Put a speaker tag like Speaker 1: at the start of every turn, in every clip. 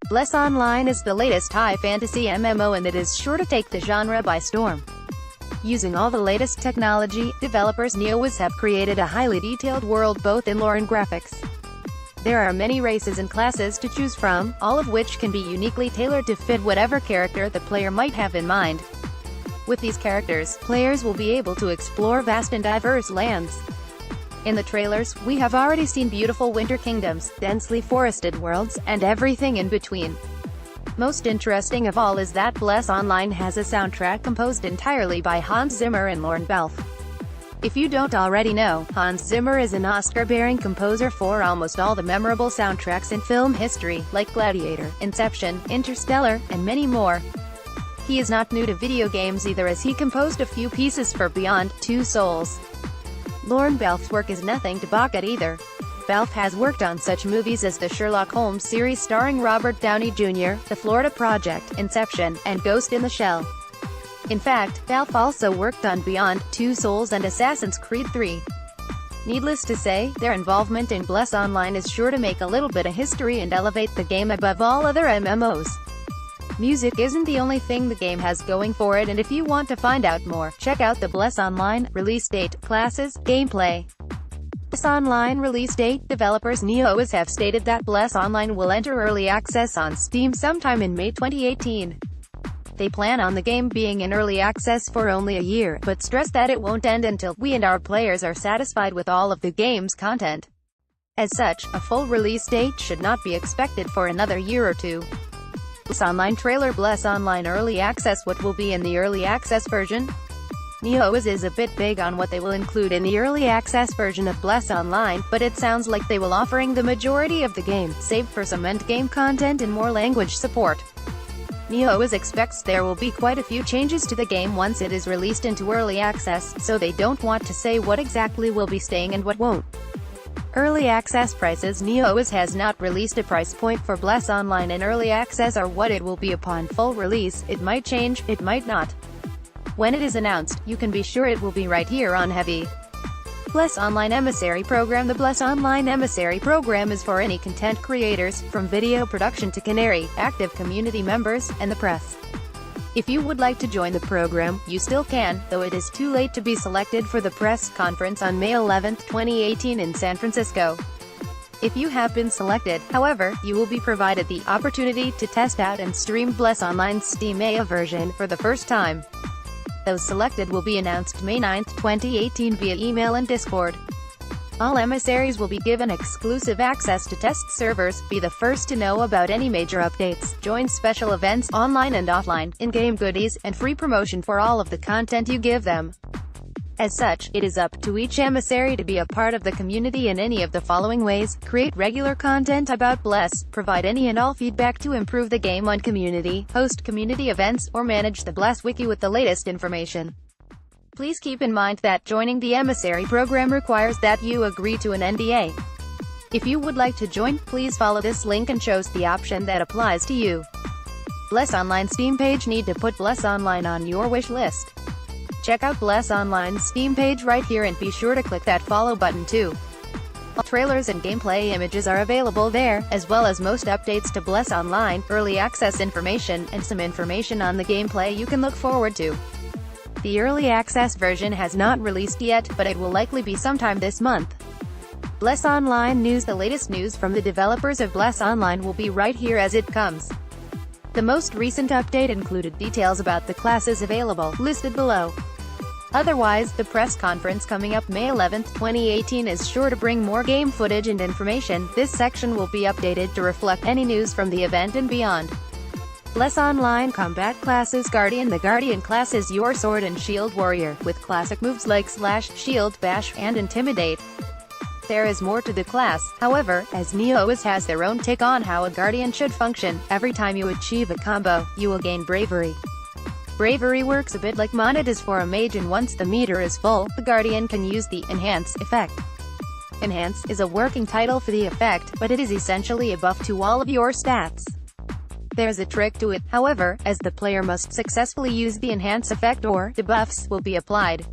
Speaker 1: Bless Online is the latest high fantasy MMO and it is sure to take the genre by storm. Using all the latest technology, developers Neowiz have created a highly detailed world both in lore and graphics. There are many races and classes to choose from, all of which can be uniquely tailored to fit whatever character the player might have in mind. With these characters, players will be able to explore vast and diverse lands. In the trailers, we have already seen beautiful winter kingdoms, densely forested worlds, and everything in between. Most interesting of all is that Bless Online has a soundtrack composed entirely by Hans Zimmer and Lorne Balfe. If you don't already know, Hans Zimmer is an Oscar-bearing composer for almost all the memorable soundtracks in film history, like Gladiator, Inception, Interstellar, and many more. He is not new to video games either, as he composed a few pieces for Beyond Two Souls. Lorne Balfe's work is nothing to balk at either. Balfe has worked on such movies as the Sherlock Holmes series starring Robert Downey Jr., The Florida Project, Inception, and Ghost in the Shell. In fact, Balfe also worked on Beyond Two Souls and Assassin's Creed 3. Needless to say, their involvement in Bless Online is sure to make a little bit of history and elevate the game above all other MMOs. Music isn't the only thing the game has going for it, and if you want to find out more, check out the Bless Online release date, classes, gameplay. Bless Online release date. Developers Neowiz have stated that Bless Online will enter early access on Steam sometime in May 2018. They plan on the game being in early access for only a year, but stress that it won't end until we and our players are satisfied with all of the game's content. As such, a full release date should not be expected for another year or two. Bless Online trailer. Bless Online early access. What will be in the early access version? Neowiz is a bit big on what they will include in the early access version of Bless Online, but it sounds like they will offering the majority of the game, save for some endgame content and more language support. Neowiz expects there will be quite a few changes to the game once it is released into early access, so they don't want to say what exactly will be staying and what won't. Early access prices. Neowiz has not released a price point for Bless Online in early access or what it will be upon full release. It might change, it might not. When it is announced, you can be sure it will be right here on Heavy. Bless Online Emissary Program. The Bless Online Emissary Program is for any content creators, from video production to Canary, active community members, and the press. If you would like to join the program, you still can, though it is too late to be selected for the press conference on May 11, 2018 in San Francisco. If you have been selected, however, you will be provided the opportunity to test out and stream Bless Online's Steam AIA version for the first time. Those selected will be announced May 9, 2018 via email and Discord. All emissaries will be given exclusive access to test servers, be the first to know about any major updates, join special events, online and offline, in-game goodies, and free promotion for all of the content you give them. As such, it is up to each emissary to be a part of the community in any of the following ways: create regular content about Bless, provide any and all feedback to improve the game on community, host community events, or manage the Bless wiki with the latest information. Please keep in mind that joining the emissary program requires that you agree to an NDA. If you would like to join, please follow this link and choose the option that applies to you. Bless Online Steam page. Need to put Bless Online on your wish list. Check out Bless Online's Steam page right here and be sure to click that follow button too. All trailers and gameplay images are available there, as well as most updates to Bless Online, early access information, and some information on the gameplay you can look forward to. The early access version has not released yet, but it will likely be sometime this month. Bless Online news. The latest news from the developers of Bless Online will be right here as it comes. The most recent update included details about the classes available, listed below. Otherwise, the press conference coming up May 11, 2018 is sure to bring more game footage and information. This section will be updated to reflect any news from the event and beyond. Bless Online combat classes. Guardian. The Guardian class is your sword and shield warrior, with classic moves like Slash, Shield, Bash, and Intimidate. There is more to the class, however, as Neowiz has their own take on how a Guardian should function. Every time you achieve a combo, you will gain Bravery. Bravery works a bit like Monet is for a mage, and once the meter is full, the Guardian can use the Enhance effect. Enhance is a working title for the effect, but it is essentially a buff to all of your stats. There's a trick to it, however, as the player must successfully use the Enhance effect or debuffs will be applied.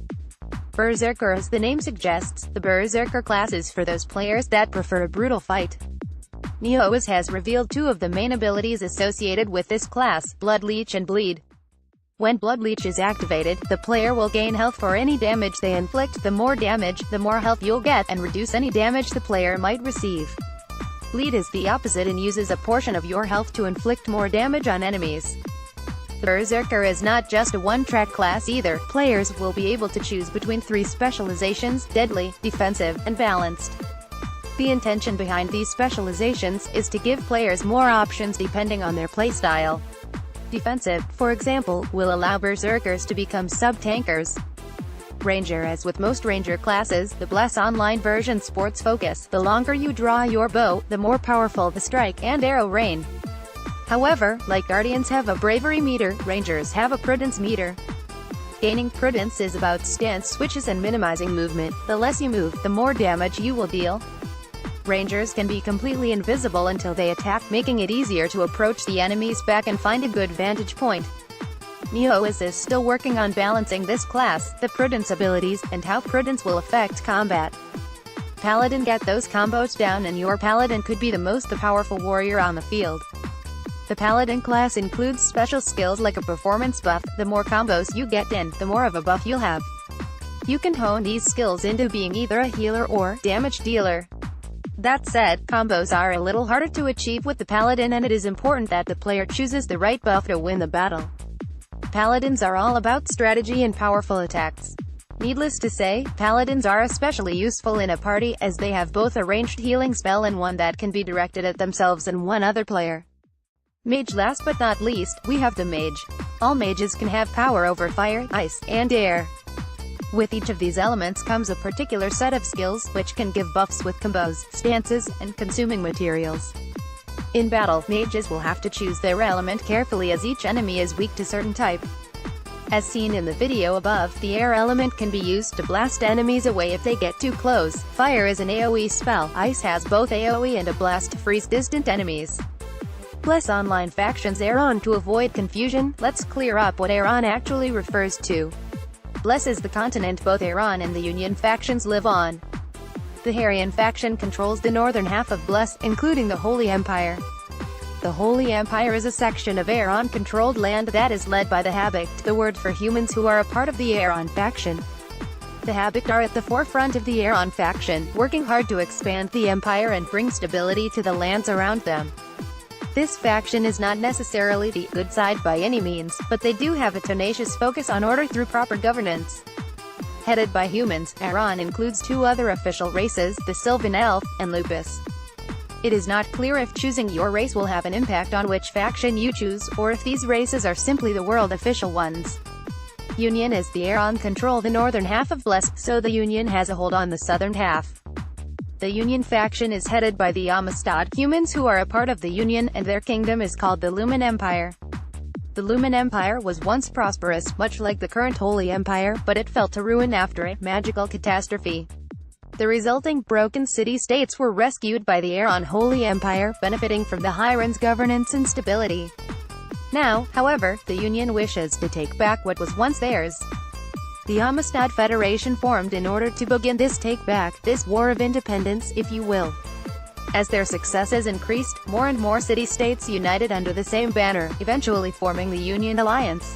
Speaker 1: Berserker. As the name suggests, the Berserker class is for those players that prefer a brutal fight. Neowiz has revealed two of the main abilities associated with this class, Blood Leech and Bleed. When Blood Leech is activated, the player will gain health for any damage they inflict. The more damage, the more health you'll get, and reduce any damage the player might receive. Bleed is the opposite and uses a portion of your health to inflict more damage on enemies. The Berserker is not just a one-track class either. Players will be able to choose between three specializations: deadly, defensive, and balanced. The intention behind these specializations is to give players more options depending on their playstyle. Defensive, for example, will allow Berserkers to become sub-tankers. Ranger. As with most Ranger classes, the Bless Online version sports focus. The longer you draw your bow, the more powerful the strike and arrow rain. However, like Guardians have a bravery meter, Rangers have a prudence meter. Gaining prudence is about stance switches and minimizing movement. The less you move, the more damage you will deal. Rangers can be completely invisible until they attack, making it easier to approach the enemy's back and find a good vantage point. Neowiz is still working on balancing this class, the prudence abilities, and how prudence will affect combat. Paladin. Get those combos down and your Paladin could be the most powerful warrior on the field. The Paladin class includes special skills like a performance buff. The more combos you get in, the more of a buff you'll have. You can hone these skills into being either a healer or damage dealer. That said, combos are a little harder to achieve with the Paladin, and it is important that the player chooses the right buff to win the battle. Paladins are all about strategy and powerful attacks. Needless to say, Paladins are especially useful in a party, as they have both a ranged healing spell and one that can be directed at themselves and one other player. Mage. Last but not least, we have the Mage. All mages can have power over fire, ice, and air. With each of these elements comes a particular set of skills, which can give buffs with combos, stances, and consuming materials. In battle, mages will have to choose their element carefully, as each enemy is weak to certain type. As seen in the video above, the air element can be used to blast enemies away if they get too close. Fire is an AoE spell. Ice has both AoE and a blast to freeze distant enemies. Bless Online factions Aeron. To avoid confusion, let's clear up what Aeron actually refers to. Bless is the continent both Aeron and the Union factions live on. The Harian faction controls the northern half of Bless, including the Holy Empire. The Holy Empire is a section of Aeron-controlled land that is led by the Habicht, the word for humans who are a part of the Aeron faction. The Habicht are at the forefront of the Aeron faction, working hard to expand the Empire and bring stability to the lands around them. This faction is not necessarily the good side by any means, but they do have a tenacious focus on order through proper governance. Headed by humans, Aeron includes two other official races, the Sylvan Elf, and Lupus. It is not clear if choosing your race will have an impact on which faction you choose, or if these races are simply the world official ones. Union. As the Aeron control the northern half of Bless, so the Union has a hold on the southern half. The Union faction is headed by the Amistad, humans who are a part of the Union, and their kingdom is called the Lumen Empire. The Lumen Empire was once prosperous, much like the current Holy Empire, but it fell to ruin after a magical catastrophe. The resulting broken city-states were rescued by the Aeron Holy Empire, benefiting from the Hyrens' governance and stability. Now, however, the Union wishes to take back what was once theirs. The Amistad Federation formed in order to begin this take-back, this war of independence, if you will. As their successes increased, more and more city-states united under the same banner, eventually forming the Union Alliance.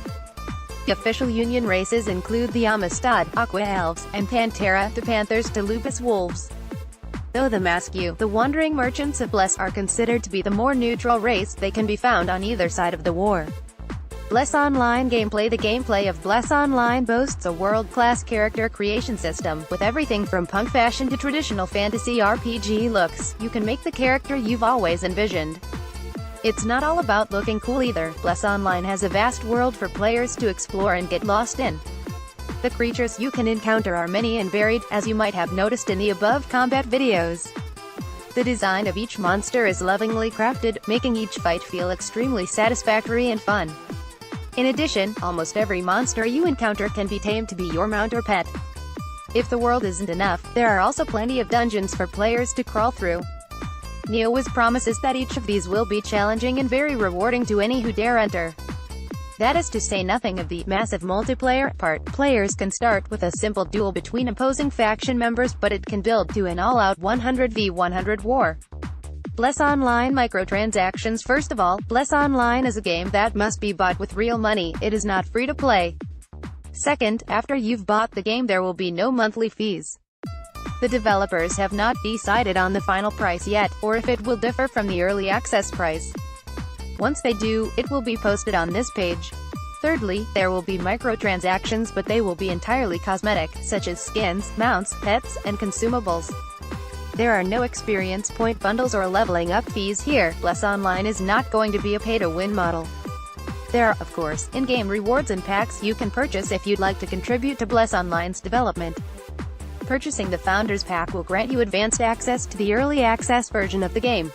Speaker 1: The official Union races include the Amistad, Aqua Elves, and Pantera, the Panthers to Lupus Wolves. Though the Mascu, the Wandering Merchants of Bless, are considered to be the more neutral race, they can be found on either side of the war. Bless Online gameplay. The gameplay of Bless Online boasts a world-class character creation system, with everything from punk fashion to traditional fantasy RPG looks. You can make the character you've always envisioned. It's not all about looking cool either. Bless Online has a vast world for players to explore and get lost in. The creatures you can encounter are many and varied, as you might have noticed in the above combat videos. The design of each monster is lovingly crafted, making each fight feel extremely satisfactory and fun. In addition, almost every monster you encounter can be tamed to be your mount or pet. If the world isn't enough, there are also plenty of dungeons for players to crawl through. Neowiz promises that each of these will be challenging and very rewarding to any who dare enter. That is to say nothing of the massive multiplayer part. Players can start with a simple duel between opposing faction members, but it can build to an all-out 100v100 war. Bless Online microtransactions. First of all, Bless Online is a game that must be bought with real money. It is not free to play. Second, after you've bought the game there will be no monthly fees. The developers have not decided on the final price yet, or if it will differ from the early access price. Once they do, it will be posted on this page. Thirdly, there will be microtransactions, but they will be entirely cosmetic, such as skins, mounts, pets, and consumables. There are no experience point bundles or leveling up fees here. Bless Online is not going to be a pay-to-win model. There are, of course, in-game rewards and packs you can purchase if you'd like to contribute to Bless Online's development. Purchasing the Founders Pack will grant you advanced access to the early access version of the game.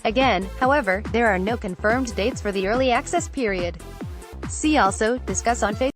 Speaker 1: Again, however, there are no confirmed dates for the early access period. See also, discuss on Facebook.